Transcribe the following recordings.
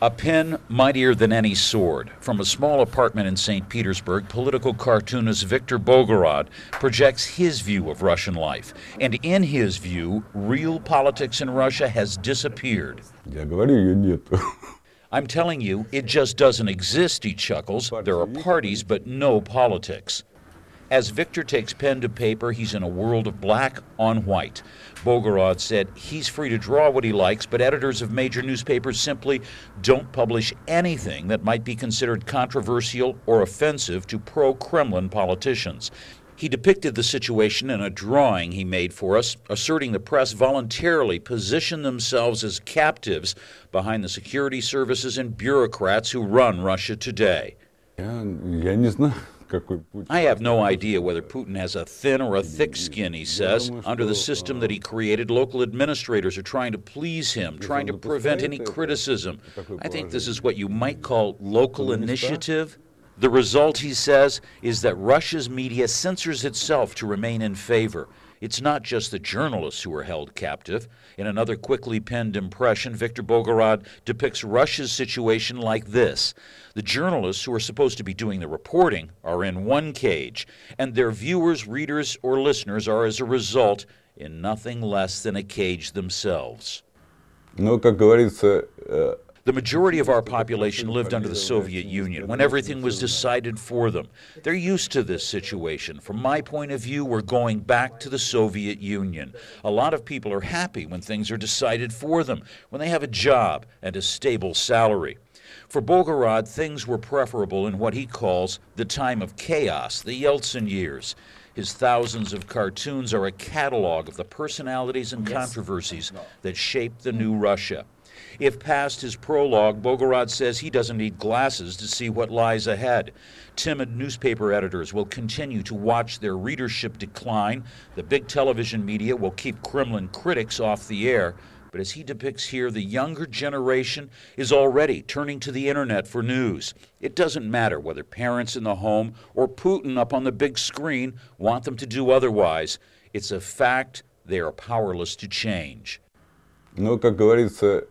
A pen mightier than any sword. From a small apartment in St. Petersburg, political cartoonist Viktor Bogorod projects his view of Russian life. And in his view, real politics in Russia has disappeared. Я говорю, ее нету. I'm telling you, it just doesn't exist, he chuckles. There are parties, but no politics. As Victor takes pen to paper, he's in a world of black on white. Bogorod said he's free to draw what he likes, but editors of major newspapers simply don't publish anything that might be considered controversial or offensive to pro-Kremlin politicians. He depicted the situation in a drawing he made for us, asserting the press voluntarily position themselves as captives behind the security services and bureaucrats who run Russia today. Я не знаю. I have no idea whether Putin has a thin or a thick skin, he says. Under the system that he created, local administrators are trying to please him, trying to prevent any criticism. I think this is what you might call local initiative. The result, he says, is that Russia's media censors itself to remain in favor. It's not just the journalists who are held captive. In another quickly penned impression, Viktor Bogorod depicts Russia's situation like this. The journalists who are supposed to be doing the reporting are in one cage, and their viewers, readers, or listeners are, as a result, in nothing less than a cage themselves. Но, как говорится, The majority of our population lived under the Soviet Union when everything was decided for them. They're used to this situation. From my point of view, we're going back to the Soviet Union. A lot of people are happy when things are decided for them, when they have a job and a stable salary. For Bogorod, things were preferable in what he calls the time of chaos, the Yeltsin years. His thousands of cartoons are a catalog of the personalities and controversies that shaped the new Russia. If past his prologue, Bogorod says he doesn't need glasses to see what lies ahead. Timid newspaper editors will continue to watch their readership decline. The big television media will keep Kremlin critics off the air. But as he depicts here, the younger generation is already turning to the internet for news. It doesn't matter whether parents in the home or Putin up on the big screen want them to do otherwise. It's a fact they are powerless to change. Но, как говорится,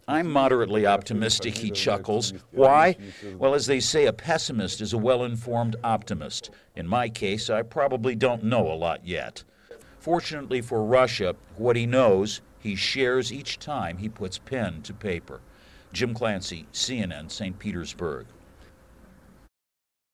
I'm moderately optimistic, he chuckles. Why? Well, as they say, a pessimist is a well-informed optimist. In my case, I probably don't know a lot yet. Fortunately for Russia, what he knows, he shares each time he puts pen to paper. Jim Clancy, CNN, St. Petersburg.